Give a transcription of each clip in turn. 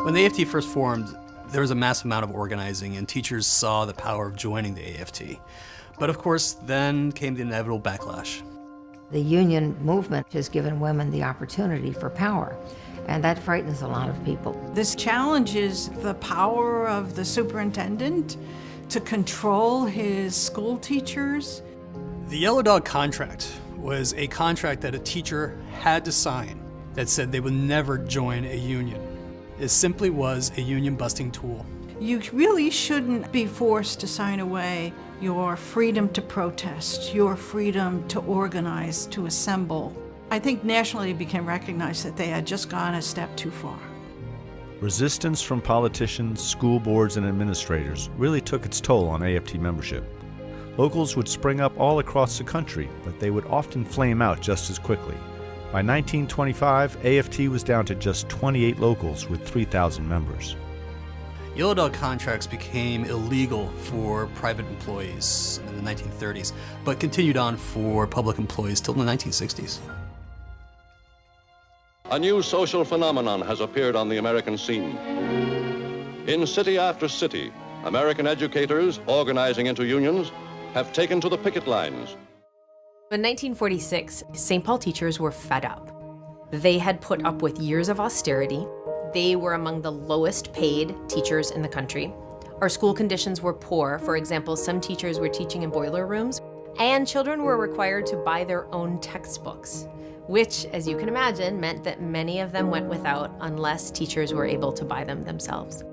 When the AFT first formed, there was a massive amount of organizing, and teachers saw the power of joining the AFT. But of course, then came the inevitable backlash. The union movement has given women the opportunity for power, and that frightens a lot of people. This challenges the power of the superintendent to control his school teachers. The Yellow Dog contract was a contract that a teacher had to sign that said they would never join a union. It simply was a union-busting tool. You really shouldn't be forced to sign away your freedom to protest, your freedom to organize, to assemble. I think nationally it became recognized that they had just gone a step too far. Resistance from politicians, school boards, and administrators really took its toll on AFT membership. Locals would spring up all across the country, but they would often flame out just as quickly. By 1925, AFT was down to just 28 locals with 3,000 members. Yellow Dog contracts became illegal for private employees in the 1930s, but continued on for public employees till the 1960s. A new social phenomenon has appeared on the American scene. In city after city, American educators, organizing into unions, have taken to the picket lines. In 1946, St. Paul teachers were fed up. They had put up with years of austerity. They were among the lowest paid teachers in the country. Our school conditions were poor. For example, some teachers were teaching in boiler rooms, and children were required to buy their own textbooks, which, as you can imagine, meant that many of them went without unless teachers were able to buy them themselves.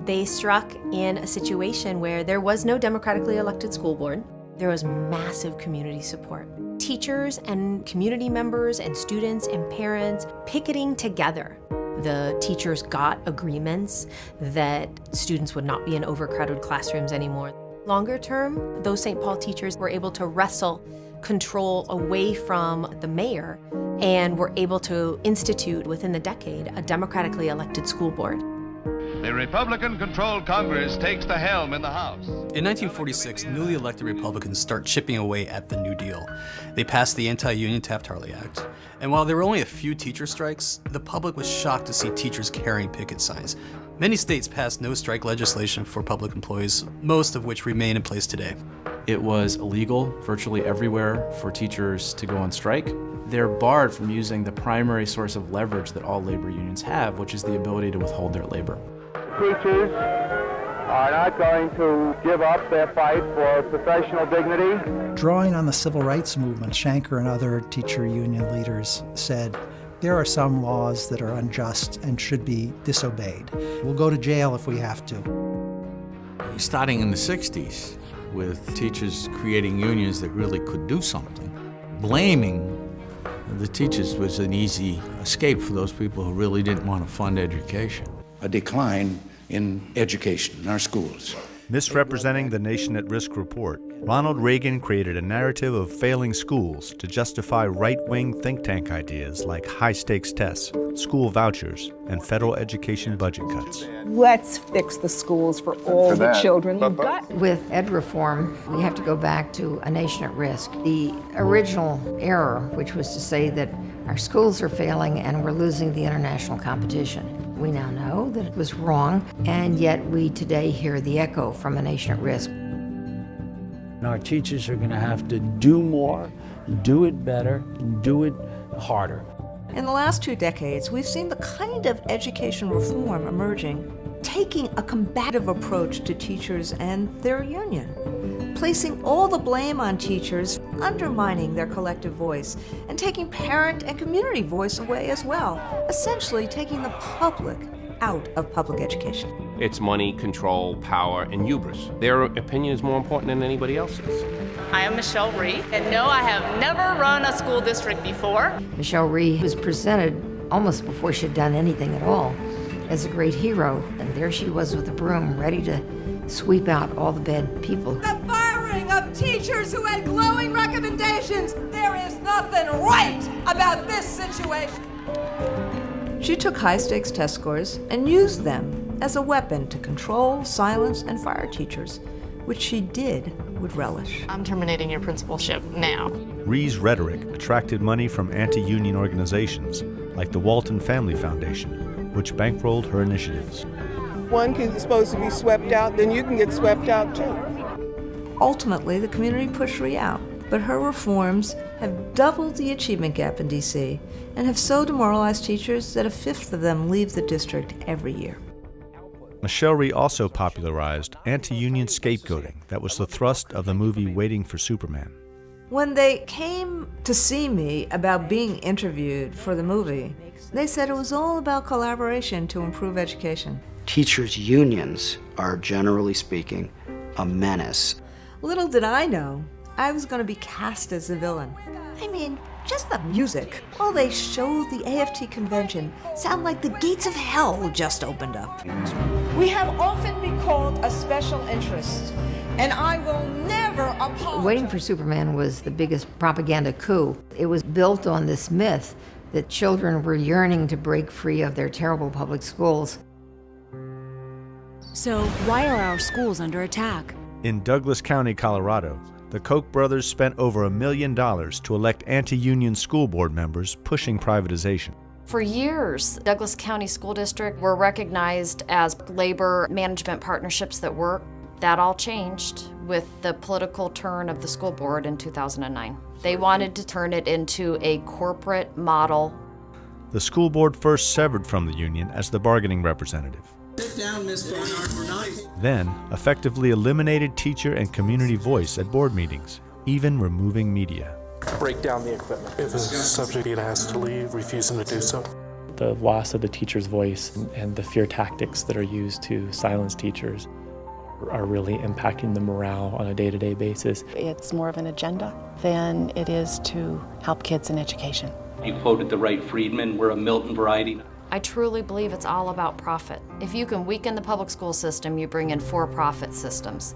They struck in a situation where there was no democratically elected school board. There was massive community support. Teachers and community members and students and parents picketing together. The teachers got agreements that students would not be in overcrowded classrooms anymore. Longer term, those St. Paul teachers were able to wrestle control away from the mayor and were able to institute within the decade a democratically elected school board. The Republican-controlled Congress takes the helm in the House. In 1946, newly elected Republicans start chipping away at the New Deal. They passed the Anti-Union Taft-Hartley Act. And while there were only a few teacher strikes, the public was shocked to see teachers carrying picket signs. Many states passed no-strike legislation for public employees, most of which remain in place today. It was illegal virtually everywhere for teachers to go on strike. They're barred from using the primary source of leverage that all labor unions have, which is the ability to withhold their labor. Teachers are not going to give up their fight for professional dignity. Drawing on the civil rights movement, Shanker and other teacher union leaders said, there are some laws that are unjust and should be disobeyed. We'll go to jail if we have to. Starting in the 60s, with teachers creating unions that really could do something, blaming the teachers was an easy escape for those people who really didn't want to fund education. A decline in education in our schools. Misrepresenting the Nation at Risk report, Ronald Reagan created a narrative of failing schools to justify right-wing think tank ideas like high-stakes tests, school vouchers, and federal education budget cuts. Let's fix the schools for all the children you've got. With ed reform, we have to go back to a nation at risk. The original error, which was to say that our schools are failing and we're losing the international competition. We now know that it was wrong, and yet we today hear the echo from a nation at risk. Our teachers are going to have to do more, do it better, do it harder. In the last 2 decades, we've seen the kind of education reform emerging, taking a combative approach to teachers and their union, placing all the blame on teachers, undermining their collective voice, and taking parent and community voice away as well, essentially taking the public out of public education. It's money, control, power, and hubris. Their opinion is more important than anybody else's. I am Michelle Rhee, and no, I have never run a school district before. Michelle Rhee was presented almost before she'd done anything at all as a great hero, and there she was with a broom ready to sweep out all the bad people. The firing of teachers who had glowing recommendations. There is nothing right about this situation. She took high-stakes test scores and used them as a weapon to control, silence, and fire teachers, which she did with relish. I'm terminating your principalship now. Rhee's rhetoric attracted money from anti-union organizations like the Walton Family Foundation, which bankrolled her initiatives. One kid is supposed to be swept out, then you can get swept out too. Ultimately, the community pushed Rhee out, but her reforms have doubled the achievement gap in D.C. and have so demoralized teachers that a fifth of them leave the district every year. Michelle Rhee also popularized anti-union scapegoating that was the thrust of the movie Waiting for Superman. When they came to see me about being interviewed for the movie, they said it was all about collaboration to improve education. Teachers' unions are, generally speaking, a menace. Little did I know, I was going to be cast as the villain. I mean, just the music. While they showed the AFT convention sound like the gates of hell just opened up. We have often been called a special interest, and I will never apologize. Waiting for Superman was the biggest propaganda coup. It was built on this myth that children were yearning to break free of their terrible public schools. So why are our schools under attack? In Douglas County, Colorado, the Koch brothers spent over $1 million to elect anti-union school board members pushing privatization. For years, Douglas County School District were recognized as labor management partnerships that work. That all changed with the political turn of the school board in 2009. They wanted to turn it into a corporate model. The school board first severed from the union as the bargaining representative. Sit down, Ms. Barnard, we're not. Then effectively eliminated teacher and community voice at board meetings, even removing media. Break down the equipment. If a subject has to leave, refusing to do so. The loss of the teacher's voice and the fear tactics that are used to silence teachers are really impacting the morale on a day-to-day basis. It's more of an agenda than it is to help kids in education. You quoted the right Friedman, we're a Milton variety. I truly believe it's all about profit. If you can weaken the public school system, you bring in for-profit systems.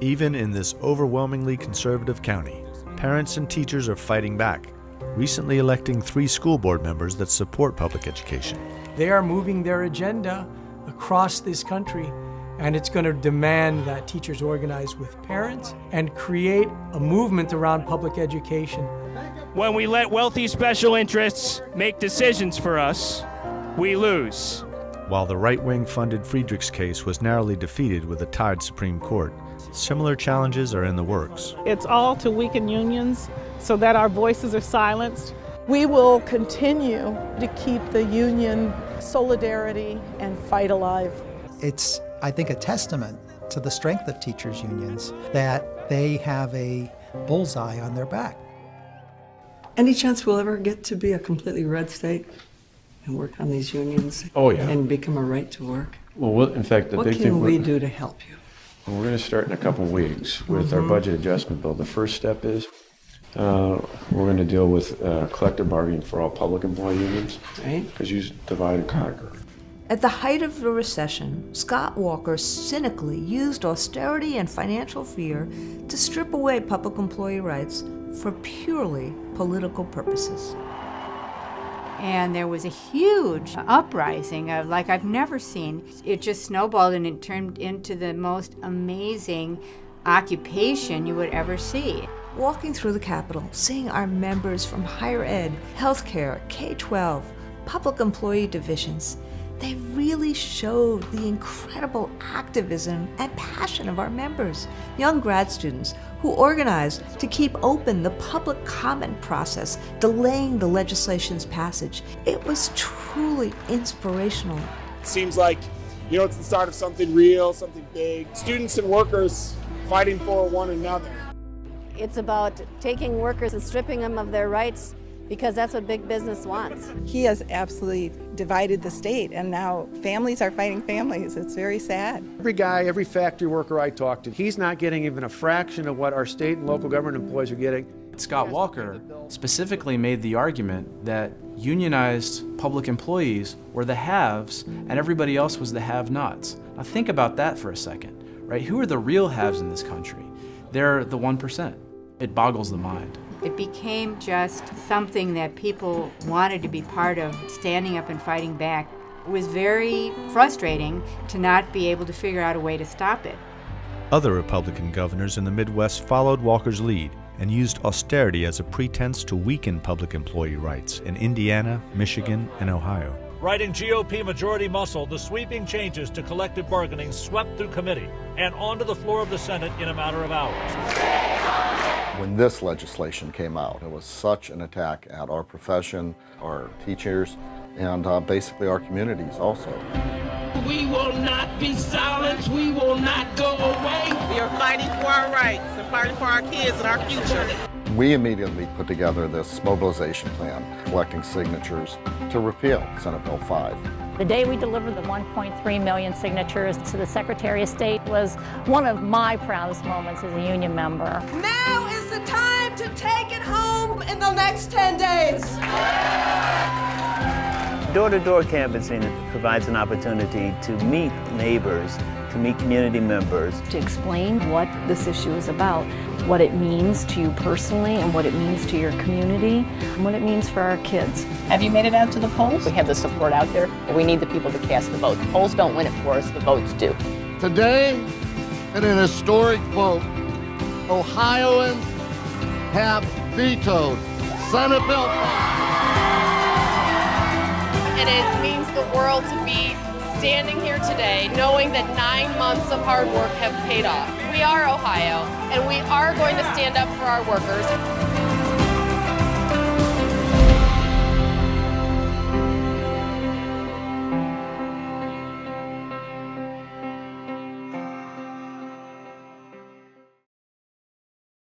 Even in this overwhelmingly conservative county, parents and teachers are fighting back, recently electing 3 school board members that support public education. They are moving their agenda across this country, and it's going to demand that teachers organize with parents and create a movement around public education. When we let wealthy special interests make decisions for us, we lose. While the right-wing funded Friedrichs case was narrowly defeated with a tied Supreme Court, similar challenges are in the works. It's all to weaken unions so that our voices are silenced. We will continue to keep the union solidarity and fight alive. It's, I think, a testament to the strength of teachers' unions that they have a bullseye on their back. Any chance we'll ever get to be a completely red state and work on these unions? Oh, yeah. And become a right to work? Well, in fact, the what big can thing we do to help you? Well, we're going to start in a couple weeks with our budget adjustment bill. The first step is we're going to deal with collective bargaining for all public employee unions, right? Because you divide and conquer. At the height of the recession, Scott Walker cynically used austerity and financial fear to strip away public employee rights for purely political purposes. And there was a huge uprising of like I've never seen. It just snowballed and it turned into the most amazing occupation you would ever see. Walking through the Capitol, seeing our members from higher ed, healthcare, K-12, public employee divisions, they really showed the incredible activism and passion of our members. Young grad students who organized to keep open the public comment process, delaying the legislation's passage. It was truly inspirational. It seems like, it's the start of something real, something big. Students and workers fighting for one another. It's about taking workers and stripping them of their rights, because that's what big business wants. He has absolutely divided the state, and now families are fighting families. It's very sad. Every guy, every factory worker I talk to, he's not getting even a fraction of what our state and local government employees are getting. Scott Walker specifically made the argument that unionized public employees were the haves and everybody else was the have-nots. Now think about that for a second, right? Who are the real haves in this country? They're the 1%. It boggles the mind. It became just something that people wanted to be part of, standing up and fighting back. It was very frustrating to not be able to figure out a way to stop it. Other Republican governors in the Midwest followed Walker's lead and used austerity as a pretense to weaken public employee rights in Indiana, Michigan, and Ohio. Riding GOP majority muscle, the sweeping changes to collective bargaining swept through committee and onto the floor of the Senate in a matter of hours. When this legislation came out, it was such an attack at our profession, our teachers, and basically our communities also. We will not be silenced. We will not go away. We are fighting for our rights and fighting for our kids and our future. We immediately put together this mobilization plan, collecting signatures to repeal Senate Bill 5. The day we delivered the 1.3 million signatures to the Secretary of State was one of my proudest moments as a union member. Now is the time to take it home in the next 10 days. Door-to-door canvassing provides an opportunity to meet neighbors, to meet community members. To explain what this issue is about, what it means to you personally and what it means to your community, and what it means for our kids. Have you made it out to the polls? We have the support out there, but we need the people to cast the vote. The polls don't win it for us, the votes do. Today, in an historic vote, Ohioans have vetoed Senate Bill 5. And it means the world to be standing here today knowing that 9 months of hard work have paid off. We are Ohio, and we are going to stand up for our workers.